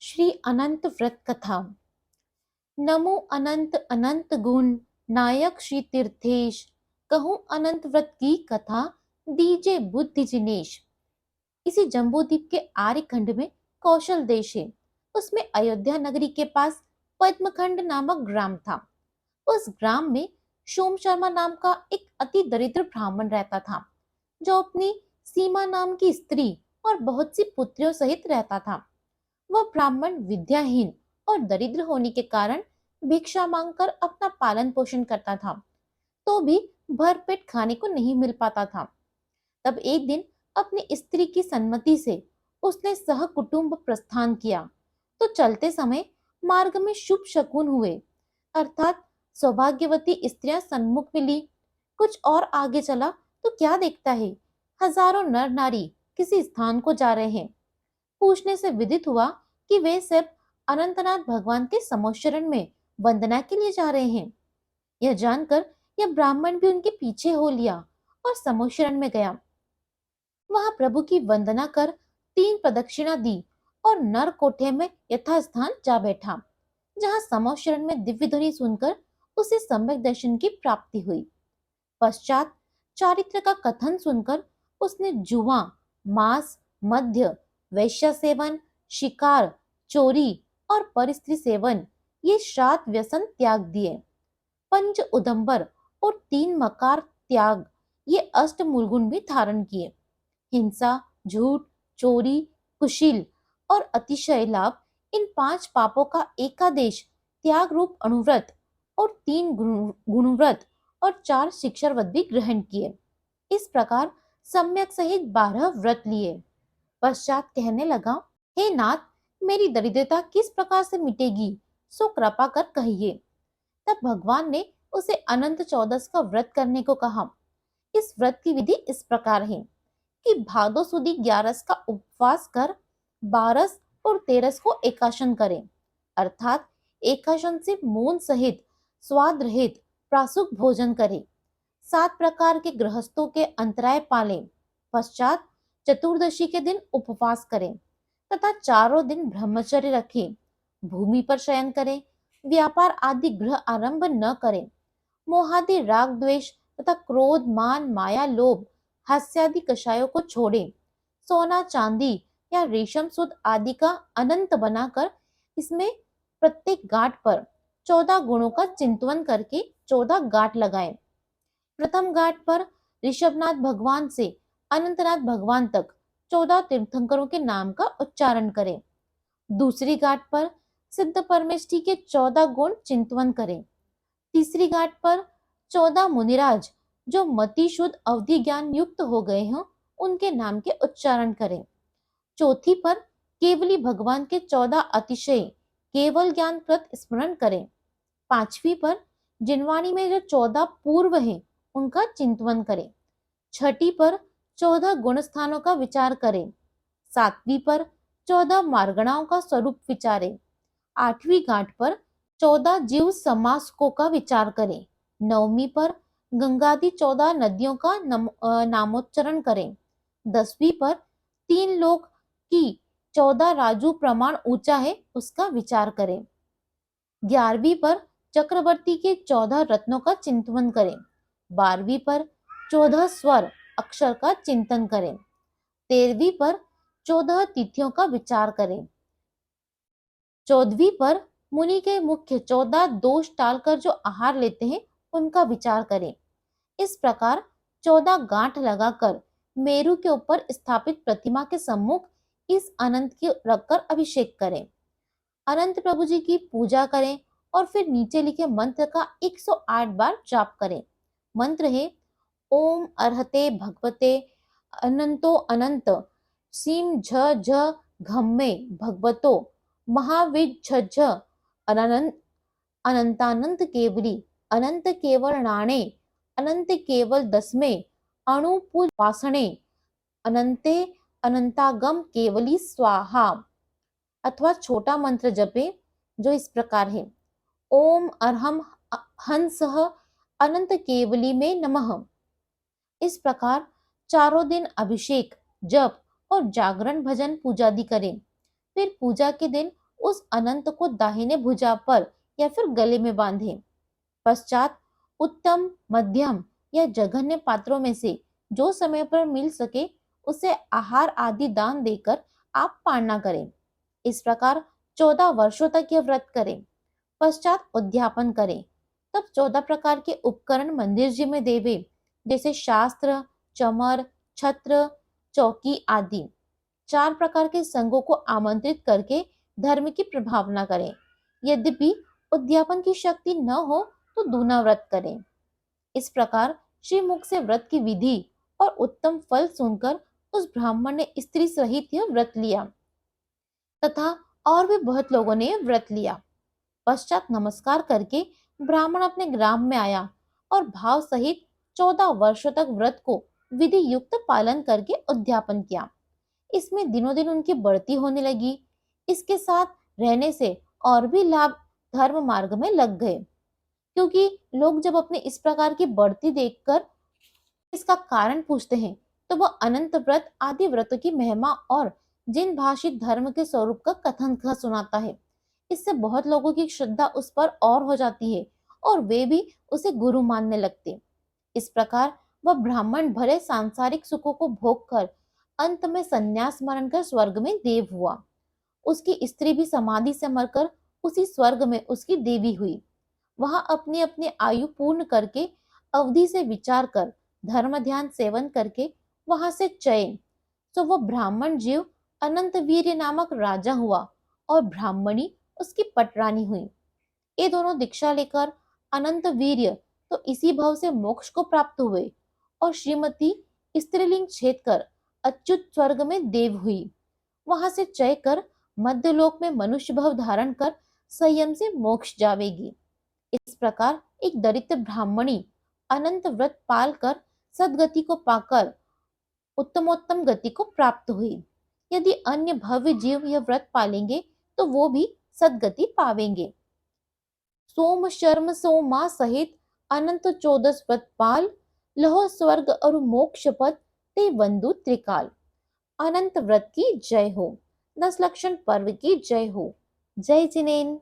श्री अनंत व्रत कथा। नमो अनंत अनंत गुण नायक श्री तीर्थेश, कहूँ अनंत व्रत की कथा, दीजे बुद्धि जिनेश। इसी जम्बूद्वीप के आर्यखंड में कौशल देश है। उसमें अयोध्या नगरी के पास पद्मखंड नामक ग्राम था। उस ग्राम में सोम शर्मा नाम का एक अति दरिद्र ब्राह्मण रहता था, जो अपनी सीमा नाम की स्त्री और बहुत सी पुत्रियों सहित रहता था। वह ब्राह्मण विद्याहीन और दरिद्र होने के कारण भिक्षा मांगकर अपना पालन पोषण करता था, तो भी भरपेट खाने को नहीं मिल पाता था। तब एक दिन अपनी स्त्री की सम्मति से उसने सह कुटुंब प्रस्थान किया। तो चलते समय मार्ग में शुभ शकुन हुए, अर्थात सौभाग्यवती स्त्रियां सन्मुख मिली। कुछ और आगे चला तो क्या देखता है, हजारों नर नारी किसी स्थान को जा रहे हैं। पूछने से विदित हुआ कि वे सब अनंतनाथ भगवान के समोच्चरण में वंदना के लिए जा रहे हैं। यह जानकर यह ब्राह्मण भी उनके पीछे हो लिया और समोच्चरण में गया। वहां प्रभु की वंदना कर 3 प्रदक्षिणा दी और नर कोठे में यथास्थान जा बैठा, जहां समोच्चरण में दिव्य ध्वनि सुनकर उसे सम्यक दर्शन की प्राप्ति हुई। पश्चात चारित्र का कथन सुनकर उसने जुआ, मांस, मद्य, वैश्य सेवन, शिकार, चोरी और परस्त्री सेवन, ये 7 व्यसन त्याग दिए। पंच उदंबर और 3 मकार त्याग, ये अष्ट मूलगुण भी धारण किए। हिंसा, झूठ, चोरी, कुशील और अतिशय लाभ, इन 5 पापों का एकादेश त्याग रूप अनुव्रत और 3 गुणव्रत और 4 शिक्षर व्रत भी ग्रहण किए। इस प्रकार सम्यक सहित 12 व्रत लिए। पश्चात कहने लगा, हे नाथ, मेरी दरिद्रता किस प्रकार से मिटेगी, सो कृपा कर कहिए। तब भगवान ने उसे अनंत चौदस का व्रत करने को कहा। इस व्रत की विधि इस प्रकार है कि भादो सुदी 11 का उपवास कर 12 और 13 को एकाशन करें, अर्थात एकाशन से मौन सहित स्वाद रहित प्रासुक भोजन करें। 7 प्रकार के गृहस्थों के अंतराय पालें। पश्चात चतुर्दशी के दिन उपवास करें तथा चारों दिन ब्रह्मचर्य रखें। भूमि पर शयन करें, व्यापार आदि गृह आरंभ न करें। मोहादि राग द्वेष तथा क्रोध मान माया लोभ हास्यादि कषायों को छोड़ें। सोना चांदी या रेशम सूत आदि का अनंत बनाकर इसमें प्रत्येक गांठ पर 14 गुणों का चिंतन करके 14 गांठ लगाएं। प्रथम घाट पर ऋषभनाथ भगवान से अनंतनाथ भगवान तक 14 तीर्थंकरों के नाम का उच्चारण करें। दूसरी घाट पर सिद्ध परमेष्ठी के 14 गुण चिंतन करें। तीसरी घाट पर 14 मुनिराज जो मति शुद्ध अवधि ज्ञान युक्त हो गए हों, उनके नाम के उच्चारण करें। चौथी पर केवली भगवान के 14 अतिशय केवल ज्ञान कृत स्मरण करें। पांचवी पर जिनवाणी में जो 14 पूर्व हैं, उनका चिंतन करें। छठी पर 14 गुण स्थानों का विचार करें। सातवीं पर 14 मार्गणाओं का स्वरूप विचारें। आठवीं घाट पर 14 जीव समासकों का विचार करें। नवमी पर गंगादि 14 नदियों का नामोच्चारण करें। 10वीं पर 3 लोक की 14 राजू प्रमाण ऊंचा है, उसका विचार करें। 11वीं पर चक्रवर्ती के 14 रत्नों का चिंतन करें। 12वीं पर 14 स्वर अक्षर का चिंतन करें। 13वीं पर 14 तिथियों का विचार करें। 14वीं पर मुनि के मुख्य 14 दोष टालकर जो आहार लेते हैं, उनका विचार करें। इस प्रकार 14 गांठ लगाकर मेरु के ऊपर स्थापित प्रतिमा के सम्मुख इस अनंत की रखकर अभिषेक करें। अनंत प्रभु जी की पूजा करें और फिर नीचे लिखे मंत्र का 108 बार जाप करें। मंत्र है, ओम अर्हते भगवते अनंतो अनंत सीम झ झ घम्मे भगवतो महाविद झ झ अनंत अनंतानंत केवली अनंत केवल नाणे अनंत केवल दसमे अणुपूज वासणे अनंते अनंतागम केवली स्वाहा। अथवा छोटा मंत्र जपे, जो इस प्रकार है, ओम अरहम हंसः अनंत केवली में नमः। इस प्रकार चारों दिन अभिषेक, जप और जागरण भजन पूजादि करें। फिर पूजा के दिन उस अनंत को दाहिने भुजा पर या फिर गले में बांधे। पश्चात उत्तम, मध्यम या जघन्य पात्रों में से जो समय पर मिल सके उसे आहार आदि दान देकर आप पालना करें। इस प्रकार 14 वर्षों तक यह व्रत करें। पश्चात उद्यापन करें। तब 14 प्रकार के उपकरण मंदिर जी में देवे, जैसे शास्त्र, चमर, छत्र, चौकी आदि। 4 प्रकार के संघों को आमंत्रित करके धर्म की प्रभावना करें। यद्यपि उद्यापन की शक्ति न हो तो दूना व्रत करें। इस प्रकार श्रीमुख से व्रत की विधि और उत्तम फल सुनकर उस ब्राह्मण ने स्त्री सहित यह व्रत लिया तथा और भी बहुत लोगों ने यह व्रत लिया। पश्चात नमस्कार करके ब्राह्मण अपने ग्राम में आया और भाव सहित 14 वर्षों तक व्रत को विधि युक्त पालन करके उद्यापन किया। इसमें दिनों दिन उनकी बढ़ती होने लगी। इसके साथ रहने से और भी लाभ धर्म मार्ग में लग गए, क्योंकि लोग जब अपने इस प्रकार की बढ़ती देखकर इसका कारण पूछते हैं तो वह अनंत व्रत आदि व्रतों की महिमा और जिन भाषित धर्म के स्वरूप का कथन सुनाता है। इससे बहुत लोगों की श्रद्धा उस पर और हो जाती है और वे भी उसे गुरु मानने लगते। इस प्रकार वह ब्राह्मण भले सांसारिक सुखों को भोग कर अंत में संन्यास मरण कर स्वर्ग में देव हुआ। उसकी स्त्री भी समाधि से मरकर उसी स्वर्ग में उसकी देवी हुई। वहां अपनी अपनी आयु पूर्ण करके अवधि से विचार कर धर्म ध्यान सेवन करके वहां से चयन, तो वह ब्राह्मण जीव अनंत वीर्य नामक राजा हुआ और ब्राह्मणी उसकी पटरानी हुई। ये दोनों दीक्षा लेकर अनंत वीर्य तो इसी भव से मोक्ष को प्राप्त हुए और श्रीमती स्त्रीलिंग छेद कर अच्युत स्वर्ग में देव हुई। वहां से चय कर मध्यलोक में मनुष्य भव धारण कर संयम से मोक्ष जावेगी। इस प्रकार एक दरिद्र ब्राह्मणी अनंत व्रत पाल कर सदगति को पाकर उत्तमोत्तम गति को प्राप्त हुई। यदि अन्य भव्य जीव यह व्रत पालेंगे तो वो भी सदगति पावेंगे। सोम शर्म सोमा सहित अनंत 14 व्रत पाल, लहो स्वर्ग और मोक्ष पद ते वंदु त्रिकाल। अनंत व्रत की जय हो। 10 लक्षण पर्व की जय हो। जय जिनेन्द्र।